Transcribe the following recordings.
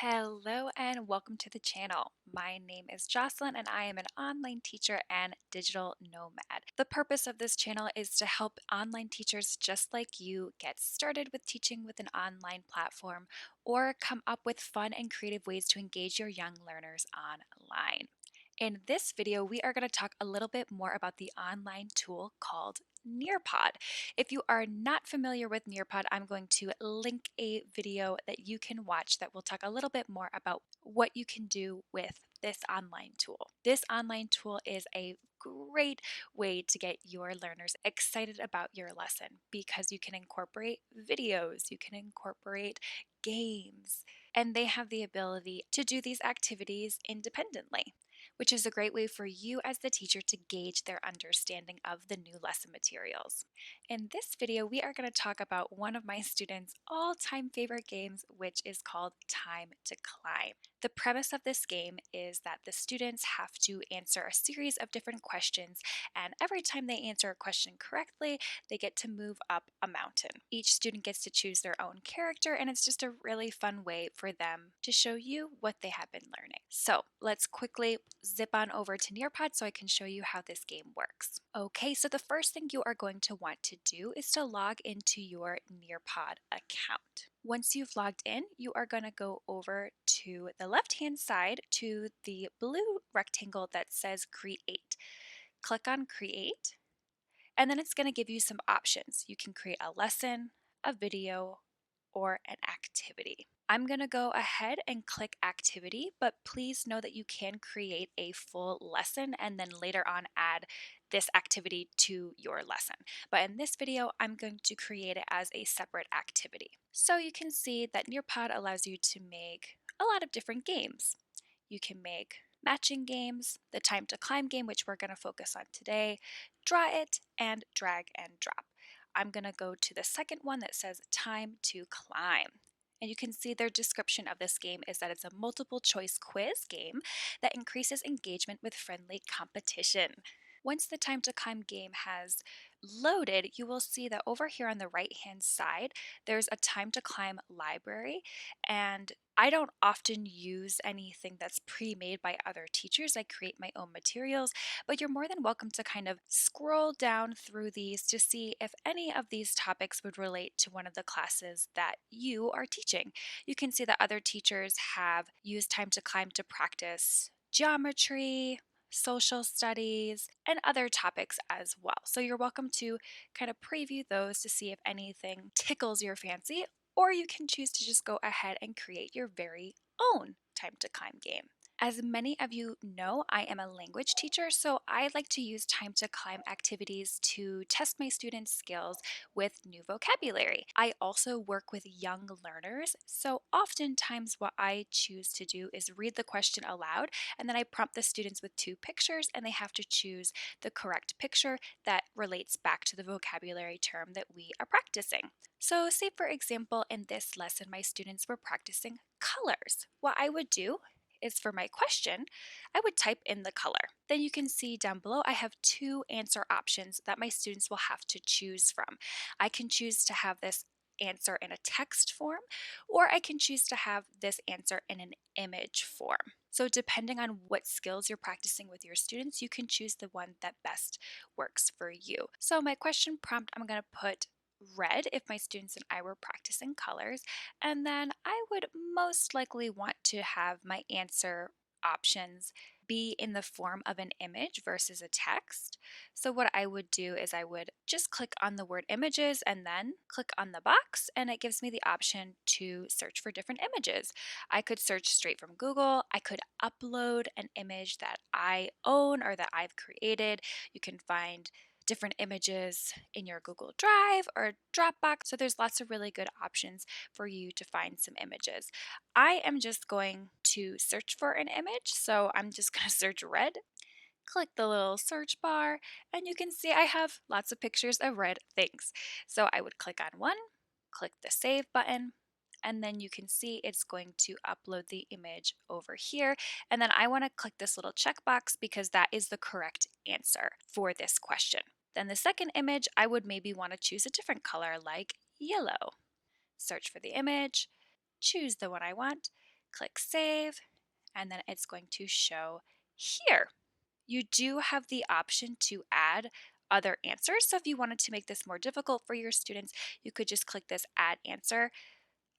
Hello and welcome to the channel. My name is Jocelyn and I am an online teacher and digital nomad. The purpose of this channel is to help online teachers just like you get started with teaching with an online platform or come up with fun and creative ways to engage your young learners online. In this video, we are going to talk a little bit more about the online tool called Nearpod. If you are not familiar with Nearpod, I'm going to link a video that you can watch that will talk a little bit more about what you can do with this online tool. This online tool is a great way to get your learners excited about your lesson because you can incorporate videos, you can incorporate games, and they have the ability to do these activities independently, which is a great way for you as the teacher to gauge their understanding of the new lesson materials. In this video, we are going to talk about one of my students' all-time favorite games, which is called Time to Climb. The premise of this game is that the students have to answer a series of different questions, and every time they answer a question correctly, they get to move up a mountain. Each student gets to choose their own character, and it's just a really fun way for them to show you what they have been learning. So let's quickly zip on over to Nearpod so I can show you how this game works. Okay, so the first thing you are going to want to do is to log into your Nearpod account. Once you've logged in, you are going to go over to the left-hand side to the blue rectangle that says Create. Click on Create, and then it's going to give you some options. You can create a lesson, a video, or an activity. I'm going to go ahead and click activity, but please know that you can create a full lesson and then later on add this activity to your lesson. But in this video, I'm going to create it as a separate activity. So you can see that Nearpod allows you to make a lot of different games. You can make matching games, the time to climb game, which we're going to focus on today, draw it, and drag and drop. I'm going to go to the second one that says time to climb. And you can see their description of this game is that it's a multiple choice quiz game that increases engagement with friendly competition. Once the time to climb game has loaded, you will see that over here on the right hand side, there's a time to climb library, and I don't often use anything that's pre-made by other teachers. I create my own materials, but you're more than welcome to kind of scroll down through these to see if any of these topics would relate to one of the classes that you are teaching. You can see that other teachers have used time to climb to practice geometry, social studies, and other topics as well. So you're welcome to kind of preview those to see if anything tickles your fancy, or you can choose to just go ahead and create your very own time to climb game. As many of you know, I am a language teacher, so I like to use time to climb activities to test my students' skills with new vocabulary. I also work with young learners, so oftentimes what I choose to do is read the question aloud, and then I prompt the students with two pictures, and they have to choose the correct picture that relates back to the vocabulary term that we are practicing. So say for example, in this lesson, my students were practicing colors. What I would do is for my question, I would type in the color. Then you can see down below I have two answer options that my students will have to choose from. I can choose to have this answer in a text form, or I can choose to have this answer in an image form. So depending on what skills you're practicing with your students, you can choose the one that best works for you. So my question prompt, I'm going to put red if my students and I were practicing colors, and then I would most likely want to have my answer options be in the form of an image versus a text. So what I would do is I would just click on the word images and then click on the box, and it gives me the option to search for different images. I could search straight from Google. I could upload an image that I own or that I've created. You can find different images in your Google Drive or Dropbox. So there's lots of really good options for you to find some images. I am just going to search for an image. So I'm just going to search red, click the little search bar, and you can see I have lots of pictures of red things. So I would click on one, click the save button, and then you can see it's going to upload the image over here. And then I want to click this little checkbox because that is the correct answer for this question. Then the second image, I would maybe want to choose a different color like yellow. Search for the image, choose the one I want, click save, and then it's going to show here. You do have the option to add other answers. So if you wanted to make this more difficult for your students, you could just click this add answer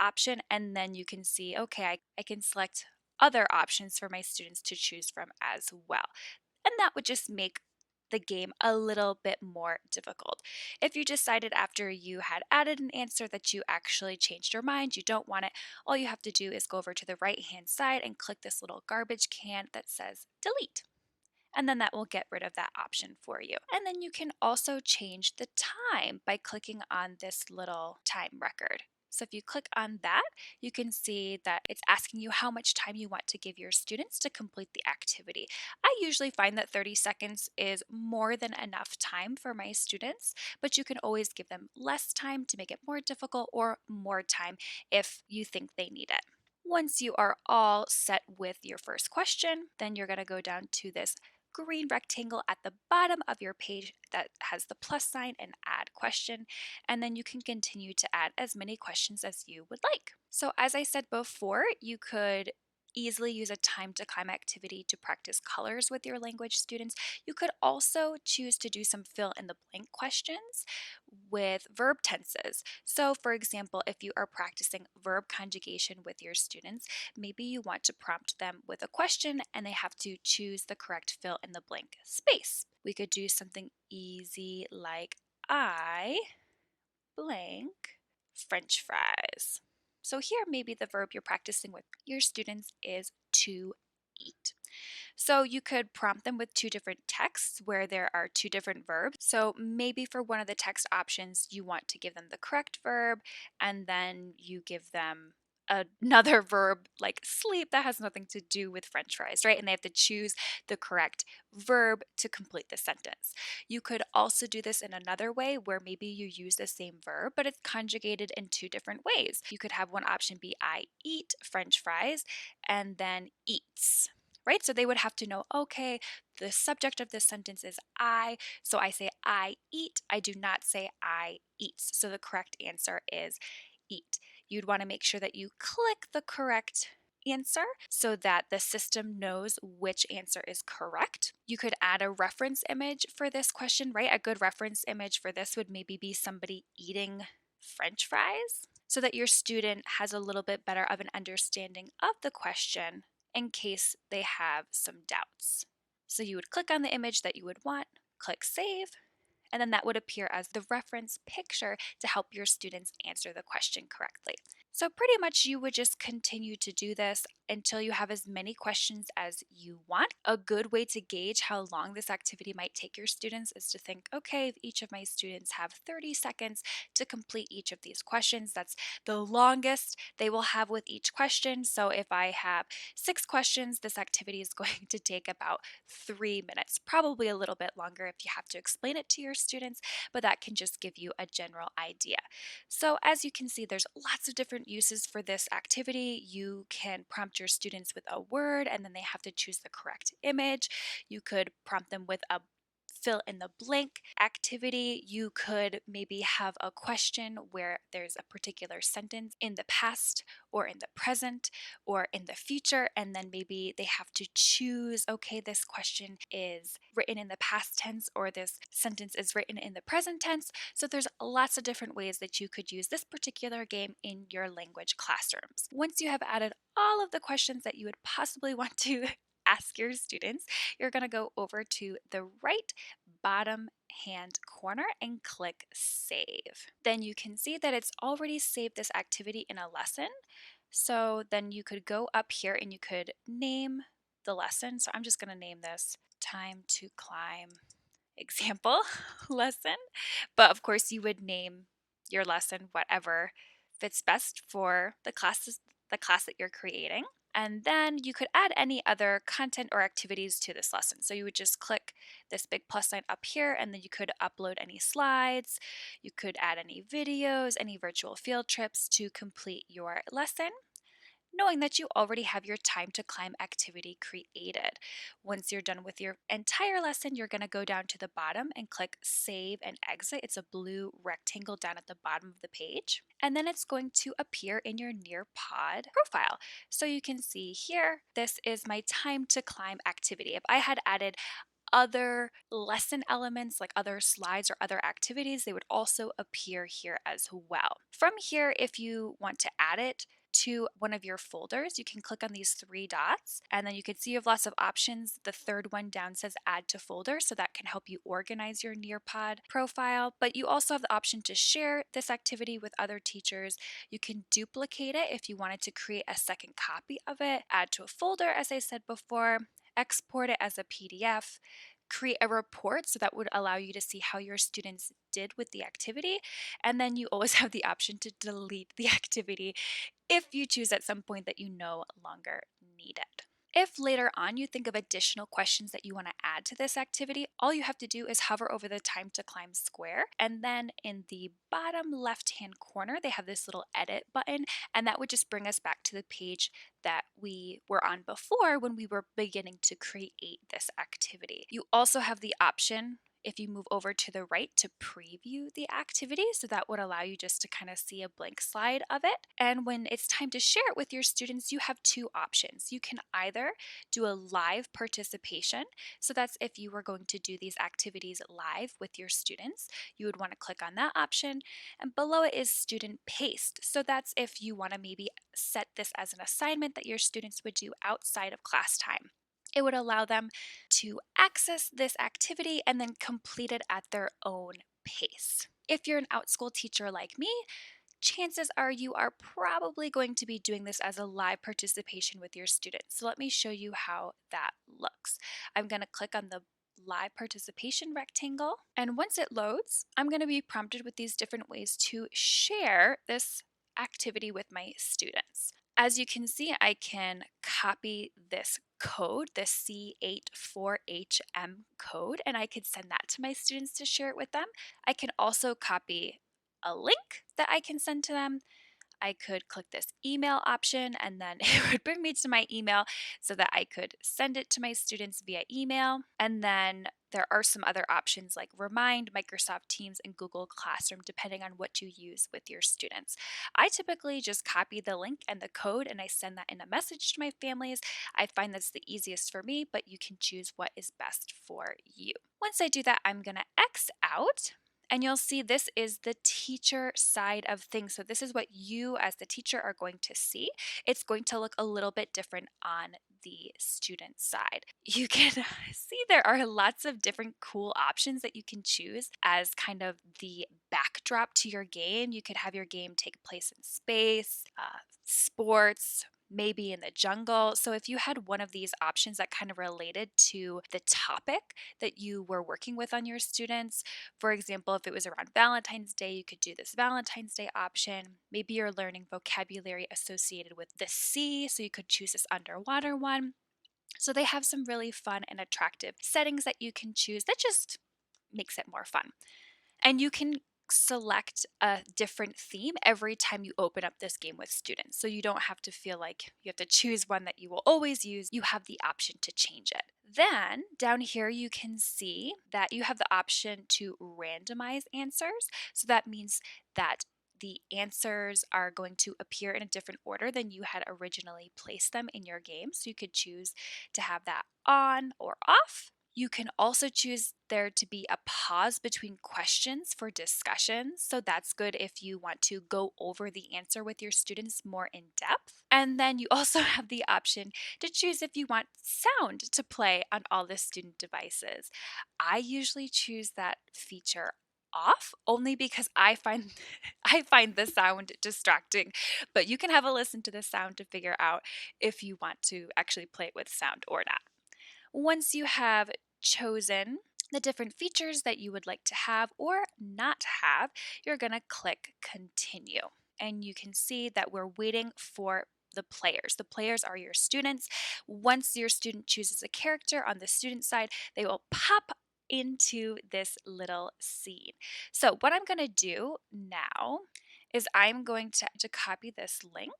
option, and then you can see, okay, I can select other options for my students to choose from as well. And that would just make the game a little bit more difficult. If you decided after you had added an answer that you actually changed your mind, you don't want it, all you have to do is go over to the right hand side and click this little garbage can that says delete. And then that will get rid of that option for you. And then you can also change the time by clicking on this little time record. So if you click on that, you can see that it's asking you how much time you want to give your students to complete the activity. I usually find that 30 seconds is more than enough time for my students, but you can always give them less time to make it more difficult or more time if you think they need it. Once you are all set with your first question, then you're going to go down to this green rectangle at the bottom of your page that has the plus sign and add question, and then you can continue to add as many questions as you would like. So as I said before, you could easily use a time to climb activity to practice colors with your language students. You could also choose to do some fill in the blank questions with verb tenses. So for example, if you are practicing verb conjugation with your students, maybe you want to prompt them with a question and they have to choose the correct fill in the blank space. We could do something easy like I blank French fries. So here maybe the verb you're practicing with your students is to eat. So you could prompt them with two different texts where there are two different verbs. So maybe for one of the text options, you want to give them the correct verb, and then you give them another verb like sleep that has nothing to do with French fries, right? And they have to choose the correct verb to complete the sentence. You could also do this in another way where maybe you use the same verb, but it's conjugated in two different ways. You could have one option be I eat French fries and then eats, right? So they would have to know, okay, the subject of this sentence is I, so I say I eat. I do not say I eats. So the correct answer is eat. You'd want to make sure that you click the correct answer so that the system knows which answer is correct. You could add a reference image for this question, right? A good reference image for this would maybe be somebody eating French fries so that your student has a little bit better of an understanding of the question in case they have some doubts. So you would click on the image that you would want, click save, and then that would appear as the reference picture to help your students answer the question correctly. So pretty much you would just continue to do this until you have as many questions as you want. A good way to gauge how long this activity might take your students is to think, okay, if each of my students have 30 seconds to complete each of these questions, that's the longest they will have with each question. So if I have 6 questions, this activity is going to take about 3 minutes, probably a little bit longer if you have to explain it to your students, but that can just give you a general idea. So as you can see, there's lots of different uses for this activity. You can prompt your students with a word and then they have to choose the correct image. You could prompt them with a fill in the blank activity. You could maybe have a question where there's a particular sentence in the past or in the present or in the future, and then maybe they have to choose, okay, this question is written in the past tense or this sentence is written in the present tense. So there's lots of different ways that you could use this particular game in your language classrooms. Once you have added all of the questions that you would possibly want to ask your students, you're going to go over to the right bottom hand corner and click save. Then you can see that it's already saved this activity in a lesson. So then you could go up here and you could name the lesson. So I'm just going to name this Time to Climb example lesson. But of course you would name your lesson whatever fits best for the class that you're creating. And then you could add any other content or activities to this lesson. So you would just click this big plus sign up here, and then you could upload any slides. You could add any videos, any virtual field trips to complete your lesson. knowing that you already have your time to climb activity created. Once you're done with your entire lesson, you're going to go down to the bottom and click Save and Exit. It's a blue rectangle down at the bottom of the page. And then it's going to appear in your Nearpod profile. So you can see here, this is my time to climb activity. If I had added other lesson elements like other slides or other activities, they would also appear here as well. From here, if you want to add it to one of your folders, you can click on these three dots and then you can see you have lots of options. The third one down says add to folder, so that can help you organize your Nearpod profile. But you also have the option to share this activity with other teachers. You can duplicate it if you wanted to create a second copy of it, add to a folder, as I said before, export it as a PDF, create a report so that would allow you to see how your students did with the activity. And then you always have the option to delete the activity if you choose at some point that you no longer need it. If later on you think of additional questions that you want to add to this activity, all you have to do is hover over the time to climb square, and then in the bottom left hand corner they have this little edit button, and that would just bring us back to the page that we were on before when we were beginning to create this activity. You also have the option, if you move over to the right, to preview the activity, so that would allow you just to kind of see a blank slide of it. And when it's time to share it with your students, you have two options. You can either do a live participation, so that's if you were going to do these activities live with your students, you would want to click on that option. And below it is student paced, so that's if you want to maybe set this as an assignment that your students would do outside of class time. It would allow them to access this activity and then complete it at their own pace. If you're an outschool teacher like me, chances are you are probably going to be doing this as a live participation with your students. So let me show you how that looks. I'm going to click on the live participation rectangle, and once it loads, I'm going to be prompted with these different ways to share this activity with my students. As you can see, I can copy this code, the C84HM code, and I could send that to my students to share it with them. I can also copy a link that I can send to them. I could click this email option and then it would bring me to my email so that I could send it to my students via email. And then there are some other options like Remind, Microsoft Teams, and Google Classroom, depending on what you use with your students. I typically just copy the link and the code and I send that in a message to my families. I find that's the easiest for me, but you can choose what is best for you. Once I do that, I'm going to X out. And you'll see this is the teacher side of things. So this is what you as the teacher are going to see. It's going to look a little bit different on the student side. You can see there are lots of different cool options that you can choose as kind of the backdrop to your game. You could have your game take place in space, sports, maybe in the jungle. So if you had one of these options that kind of related to the topic that you were working with on your students, for example, if it was around Valentine's Day, you could do this Valentine's Day option. Maybe you're learning vocabulary associated with the sea, so you could choose this underwater one. So they have some really fun and attractive settings that you can choose that just makes it more fun. And you can select a different theme every time you open up this game with students. So you don't have to feel like you have to choose one that you will always use. You have the option to change it. Then down here, you can see that you have the option to randomize answers. So that means that the answers are going to appear in a different order than you had originally placed them in your game. So you could choose to have that on or off. You can also choose there to be a pause between questions for discussion. So that's good if you want to go over the answer with your students more in depth. And then you also have the option to choose if you want sound to play on all the student devices. I usually choose that feature off only because I find I find the sound distracting, but you can have a listen to the sound to figure out if you want to actually play it with sound or not. Once you have chosen the different features that you would like to have or not have, you're going to click continue. And you can see that we're waiting for the players. The players are your students. Once your student chooses a character on the student side, they will pop into this little scene. So what I'm going to do now is I'm going to copy this link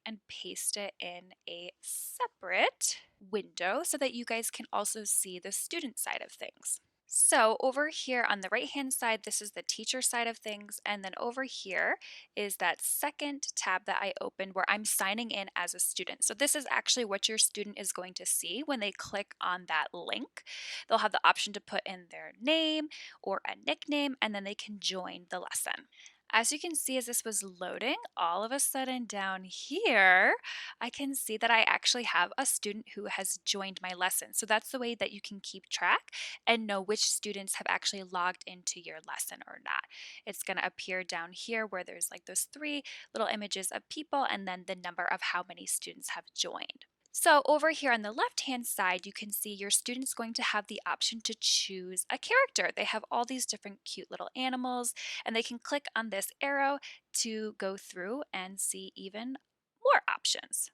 and paste it in a separate window so that you guys can also see the student side of things. So over here on the right hand side, this is the teacher side of things. And then over here is that second tab that I opened where I'm signing in as a student. So this is actually what your student is going to see when they click on that link. They'll have the option to put in their name or a nickname, and then they can join the lesson. As you can see, as this was loading, all of a sudden down here, I can see that I actually have a student who has joined my lesson. So that's the way that you can keep track and know which students have actually logged into your lesson or not. It's going to appear down here where there's like those three little images of people and then the number of how many students have joined. So over here on the left-hand side, you can see your student's going to have the option to choose a character. They have all these different cute little animals, and they can click on this arrow to go through and see even more options.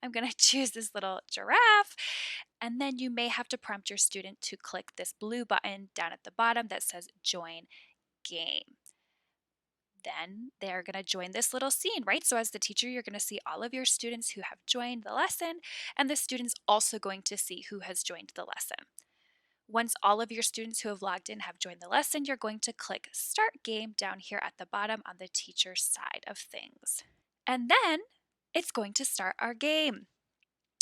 I'm going to choose this little giraffe, and then you may have to prompt your student to click this blue button down at the bottom that says Join Game. Then they're going to join this little scene, right? So as the teacher, you're going to see all of your students who have joined the lesson, and the student's also going to see who has joined the lesson. Once all of your students who have logged in have joined the lesson, you're going to click Start Game down here at the bottom on the teacher side of things. And then it's going to start our game.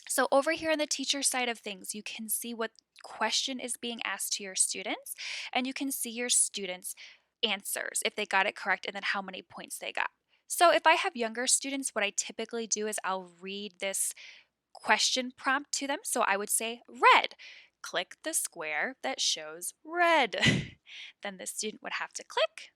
So over here on the teacher side of things, you can see what question is being asked to your students, and you can see your students' answers, if they got it correct, and then how many points they got. So if I have younger students, what I typically do is I'll read this question prompt to them. So I would say red. Click the square that shows red. Then the student would have to click.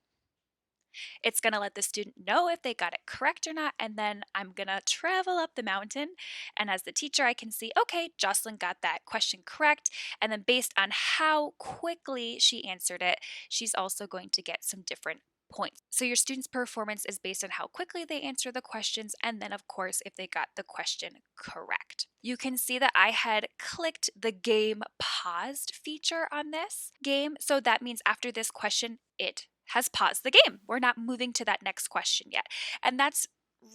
It's going to let the student know if they got it correct or not, and then I'm going to travel up the mountain, and as the teacher I can see, okay, Jocelyn got that question correct, and then based on how quickly she answered it, she's also going to get some different points. So your student's performance is based on how quickly they answer the questions, and then of course if they got the question correct. You can see that I had clicked the game paused feature on this game, so that means after this question it has paused the game. We're not moving to that next question yet. And that's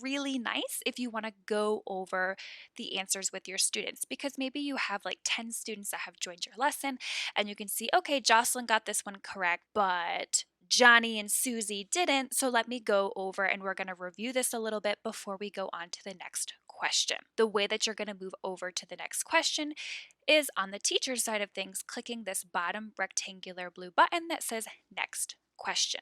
really nice if you want to go over the answers with your students, because maybe you have like 10 students that have joined your lesson and you can see, okay, Jocelyn got this one correct, but Johnny and Susie didn't. So let me go over and we're going to review this a little bit before we go on to the next question. The way that you're going to move over to the next question is on the teacher side of things, clicking this bottom rectangular blue button that says next question.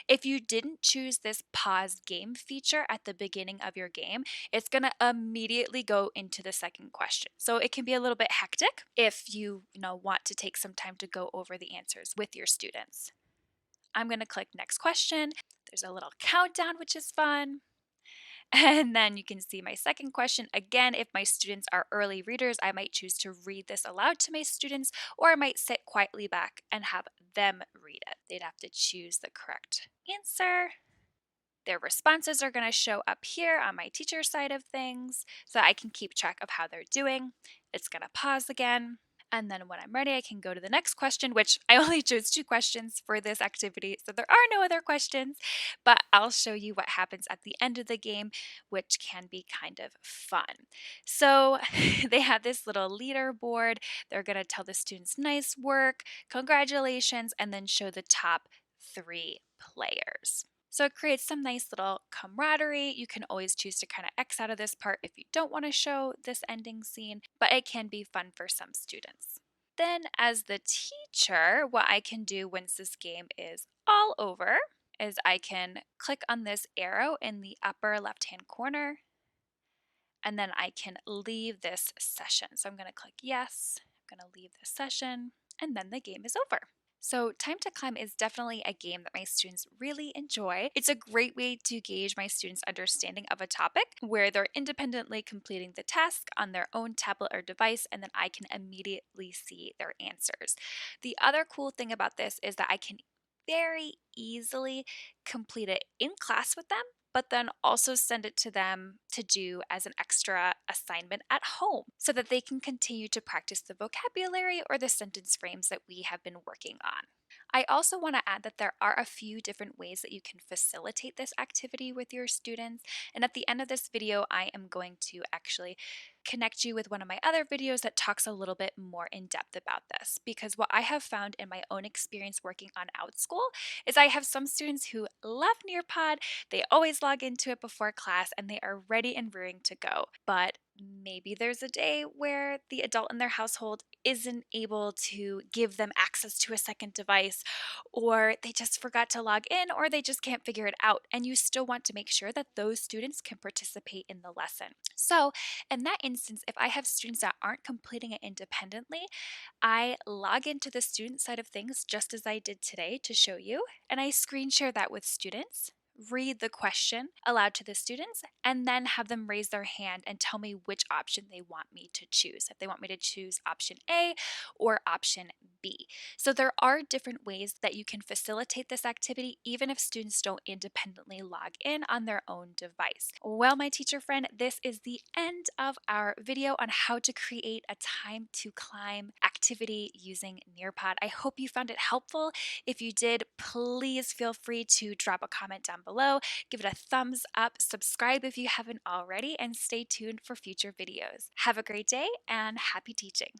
If you didn't choose this pause game feature at the beginning of your game, it's going to immediately go into the second question. So it can be a little bit hectic if you want to take some time to go over the answers with your students. I'm going to click next question. There's a little countdown, which is fun. And then you can see my second question. Again, if my students are early readers, I might choose to read this aloud to my students, or I might sit quietly back and have them read it. They'd have to choose the correct answer. Their responses are going to show up here on my teacher side of things so I can keep track of how they're doing. It's going to pause again. And then when I'm ready, I can go to the next question, which I only chose 2 questions for this activity, so there are no other questions, but I'll show you what happens at the end of the game, which can be kind of fun. So they have this little leaderboard. They're going to tell the students, nice work, congratulations, and then show the top 3 players. So it creates some nice little camaraderie. You can always choose to kind of X out of this part if you don't want to show this ending scene, but it can be fun for some students. Then as the teacher, what I can do once this game is all over is I can click on this arrow in the upper left-hand corner, and then I can leave this session. So I'm going to click yes, I'm going to leave this session, and then the game is over. So Time to Climb is definitely a game that my students really enjoy. It's a great way to gauge my students' understanding of a topic where they're independently completing the task on their own tablet or device, and then I can immediately see their answers. The other cool thing about this is that I can very easily complete it in class with them, but then also send it to them to do as an extra assignment at home so that they can continue to practice the vocabulary or the sentence frames that we have been working on. I also want to add that there are a few different ways that you can facilitate this activity with your students. And at the end of this video, I am going to actually connect you with one of my other videos that talks a little bit more in depth about this. Because what I have found in my own experience working on OutSchool is I have some students who love Nearpod, they always log into it before class, and they are ready and rearing to go. But maybe there's a day where the adult in their household isn't able to give them access to a second device, or they just forgot to log in, or they just can't figure it out. And you still want to make sure that those students can participate in the lesson. So, in that instance, if I have students that aren't completing it independently, I log into the student side of things just as I did today to show you, and I screen share that with students, read the question aloud to the students, and then have them raise their hand and tell me which option they want me to choose. If they want me to choose option A or option B. So there are different ways that you can facilitate this activity even if students don't independently log in on their own device. Well, my teacher friend, this is the end of our video on how to create a time to climb activity using Nearpod. I hope you found it helpful. If you did, please feel free to drop a comment down below, give it a thumbs up, subscribe if you haven't already, and stay tuned for future videos. Have a great day and happy teaching.